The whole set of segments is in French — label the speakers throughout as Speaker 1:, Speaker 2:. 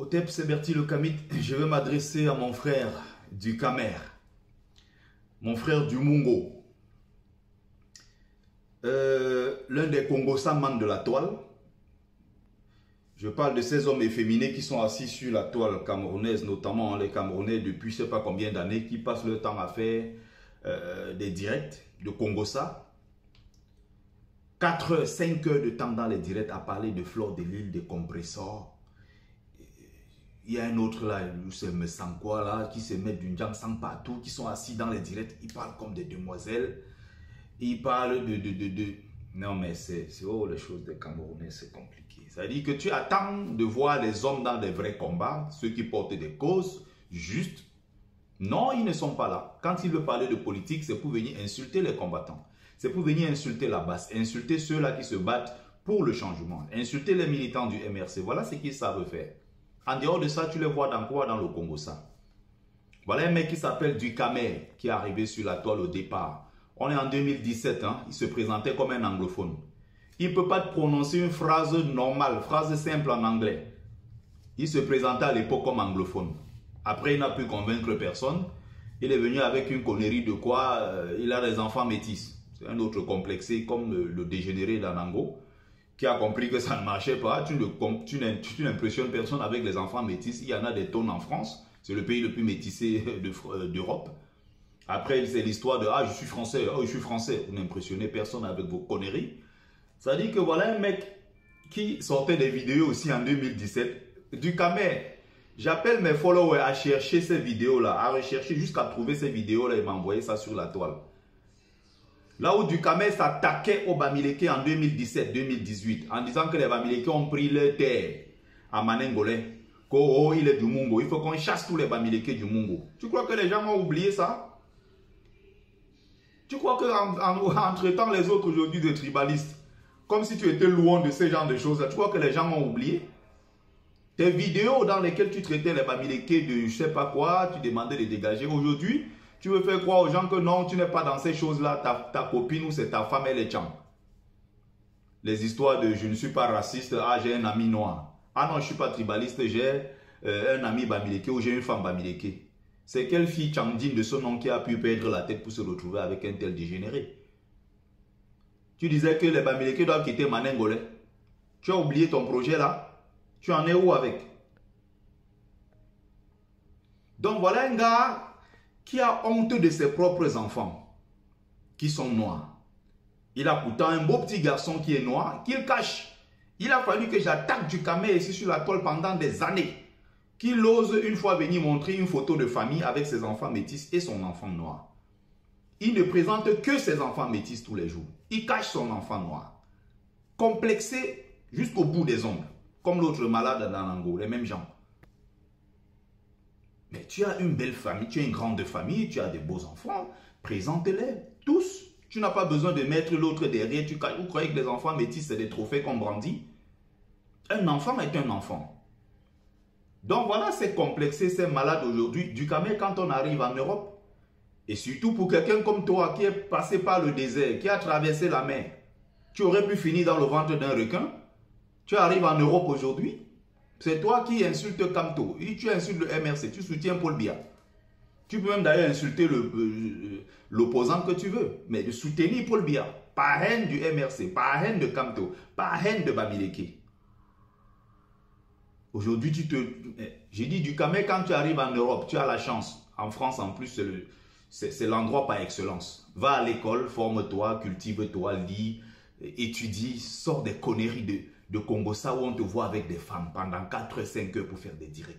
Speaker 1: Otep Seberti le Kamit, je vais m'adresser à mon frère du Camer, mon frère du Mungo, l'un des Congo-Samans de la toile. Je parle de ces hommes efféminés qui sont assis sur la toile camerounaise, notamment les Camerounais depuis je ne sais pas combien d'années, qui passent leur temps à faire des directs de Congossa. 4 heures, 5 heures de temps dans les directs à parler de Flore de l'île, des compresseurs. Il y a un autre là, c'est me sens quoi là, qui se met d'une jambe sang partout, qui sont assis dans les directs, ils parlent comme des demoiselles. Ils parlent de... Non mais c'est les choses des Camerounais, c'est compliqué. Ça veut dire que tu attends de voir les hommes dans des vrais combats, ceux qui portent des causes justes. Non, ils ne sont pas là. Quand ils veulent parler de politique, c'est pour venir insulter les combattants. C'est pour venir insulter la base, insulter ceux-là qui se battent pour le changement, insulter les militants du MRC. Voilà ce qu'ils savent faire. En dehors de ça, tu les vois dans quoi dans le Congo ça? Voilà un mec qui s'appelle Ducamer, qui est arrivé sur la toile au départ. On est en 2017, hein? Il se présentait comme un anglophone. Il ne peut pas prononcer une phrase normale, phrase simple en anglais. Il se présentait à l'époque comme anglophone. Après, il n'a pu convaincre personne. Il est venu avec une connerie de quoi il a des enfants métis. C'est un autre complexé comme le dégénéré d'Anango, qui a compris que ça ne marchait pas. Tu n'impressionnes personne avec les enfants métis. Il y en a des tonnes en France. C'est le pays le plus métissé d'Europe. Après, c'est l'histoire de « Ah, je suis français, oh, je suis français ». Vous n'impressionnez personne avec vos conneries. Ça dit que voilà un mec qui sortait des vidéos aussi en 2017. Du Camer. J'appelle mes followers à chercher ces vidéos-là, à rechercher jusqu'à trouver ces vidéos-là et m'envoyer ça sur la toile. Là où Ducamer s'attaquait aux Bamileke en 2017-2018 en disant que les Bamileke ont pris leur terre à Manengolais. Oh, il est du Mungo. Il faut qu'on chasse tous les Bamileke du Mungo. Tu crois que les gens ont oublié ça? Tu crois qu'en traitant les autres aujourd'hui de tribalistes, comme si tu étais loin de ce genre de choses, tu crois que les gens ont oublié? Tes vidéos dans lesquelles tu traitais les Bamileke de je sais pas quoi, tu demandais de dégager. Aujourd'hui, tu veux faire croire aux gens que non, tu n'es pas dans ces choses-là, ta copine ou c'est ta femme, elle est tchang. Les histoires de je ne suis pas raciste, ah j'ai un ami noir. Ah non, je ne suis pas tribaliste, j'ai un ami Bamileke ou j'ai une femme Bamileke. C'est quelle fille tchandine de ce nom qui a pu perdre la tête pour se retrouver avec un tel dégénéré? Tu disais que les Bamileke doivent quitter Manengolais. Tu as oublié ton projet là? Tu en es où avec? Donc voilà un gars qui a honte de ses propres enfants qui sont noirs. Il a pourtant un beau petit garçon qui est noir, qu'il cache. Il a fallu que j'attaque Ducamer ici sur la toile pendant des années. Qu'il ose une fois venir montrer une photo de famille avec ses enfants métis et son enfant noir. Il ne présente que ses enfants métis tous les jours. Il cache son enfant noir. Complexé jusqu'au bout des ongles. Comme l'autre malade dans l'Ango, les mêmes gens. Mais tu as une belle famille, tu as une grande famille, tu as des beaux enfants. Présente-les, tous. Tu n'as pas besoin de mettre l'autre derrière. Vous croyez que les enfants métis, c'est des trophées qu'on brandit? Un enfant est un enfant. Donc voilà, c'est complexé, c'est malade aujourd'hui. Ducamer, quand on arrive en Europe, et surtout pour quelqu'un comme toi qui est passé par le désert, qui a traversé la mer, tu aurais pu finir dans le ventre d'un requin. Tu arrives en Europe aujourd'hui, c'est toi qui insultes Kamto, tu insultes le MRC, tu soutiens Paul Biya. Tu peux même d'ailleurs insulter l'opposant que tu veux, mais de soutenir Paul Biya, par haine du MRC, par haine de Kamto, par haine de Bamileke. Aujourd'hui, j'ai dit Ducamer, quand tu arrives en Europe, tu as la chance. En France, en plus, c'est l'endroit par excellence. Va à l'école, forme-toi, cultive-toi, lis, étudie, sors des conneries de Congossa où on te voit avec des femmes pendant 4-5 heures pour faire des directs.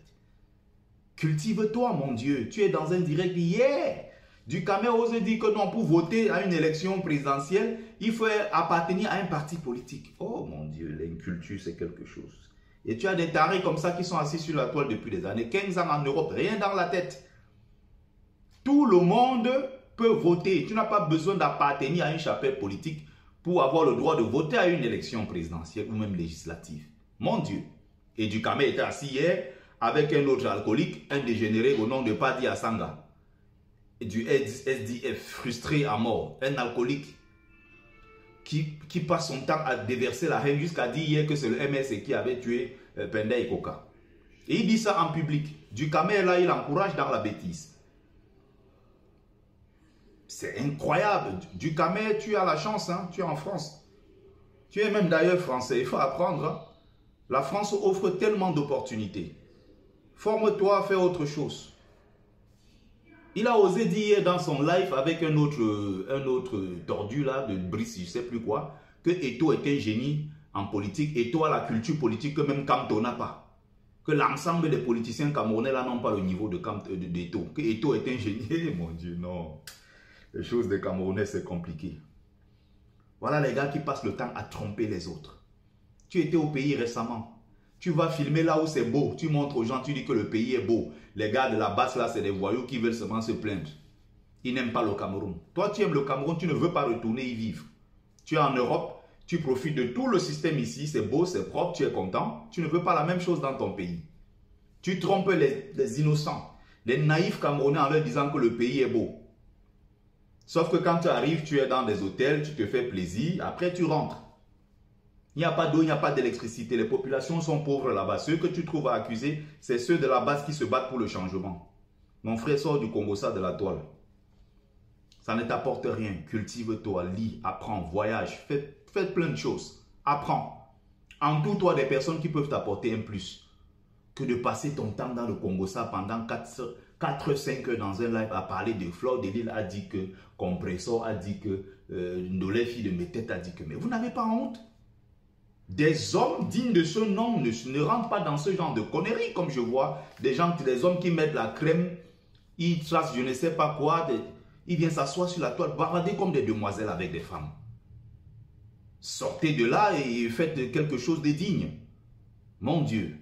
Speaker 1: Cultive-toi, mon Dieu. Tu es dans un direct hier. Ducamer ose dire que non, pour voter à une élection présidentielle, il faut appartenir à un parti politique. Oh mon Dieu, l'inculture, c'est quelque chose. Et tu as des tarés comme ça qui sont assis sur la toile depuis des années. 15 ans en Europe, rien dans la tête. Tout le monde peut voter. Tu n'as pas besoin d'appartenir à une chapelle politique pour avoir le droit de voter à une élection présidentielle ou même législative. Mon Dieu. Et Ducamer était assis hier avec un autre alcoolique, un dégénéré au nom de Padi Asanga. Et du SDF, frustré à mort. Un alcoolique qui passe son temps à déverser la haine jusqu'à dire hier que c'est le MSC qui avait tué Penda Ikoka. Et il dit ça en public. Ducamel, là, il encourage dans la bêtise. C'est incroyable. Ducamel, tu as la chance, hein? Tu es en France. Tu es même d'ailleurs français. Il faut apprendre. Hein? La France offre tellement d'opportunités. Forme-toi, fais autre chose. Il a osé dire dans son live avec un autre tordu là, de Brice, je ne sais plus quoi, que Eto'o est un génie en politique. Eto'o a la culture politique que même Kamto n'a pas. Que l'ensemble des politiciens camerounais là n'ont pas le niveau d'Eto'o. Que Eto'o est un génie. Mon Dieu, non. Les choses des Camerounais, c'est compliqué. Voilà les gars qui passent le temps à tromper les autres. Tu étais au pays récemment. Tu vas filmer là où c'est beau. Tu montres aux gens, tu dis que le pays est beau. Les gars de la base là, c'est des voyous qui veulent seulement se plaindre. Ils n'aiment pas le Cameroun. Toi, tu aimes le Cameroun, tu ne veux pas retourner y vivre. Tu es en Europe, tu profites de tout le système ici. C'est beau, c'est propre, tu es content. Tu ne veux pas la même chose dans ton pays. Tu trompes les innocents, les naïfs Camerounais en leur disant que le pays est beau. Sauf que quand tu arrives, tu es dans des hôtels, tu te fais plaisir, après tu rentres. Il n'y a pas d'eau, il n'y a pas d'électricité, les populations sont pauvres là-bas. Ceux que tu trouves à accuser, c'est ceux de la base qui se battent pour le changement. Mon frère sort du Congo ça de la toile. Ça ne t'apporte rien. Cultive-toi, lis, apprends, voyage, fais plein de choses. Apprends. Entoure-toi des personnes qui peuvent t'apporter un plus. Que de passer ton temps dans le Congo ça pendant 4-5 heures dans un live à parler de Flore de Lille a dit que, Compressor a dit que, Ndolé fille de mes têtes a dit que, mais vous n'avez pas honte? Des hommes dignes de ce nom ne rentrent pas dans ce genre de conneries, comme je vois des hommes qui mettent la crème, ils tracent je ne sais pas quoi, ils viennent s'asseoir sur la toile, bavarder comme des demoiselles avec des femmes. Sortez de là et faites quelque chose de digne. Mon Dieu.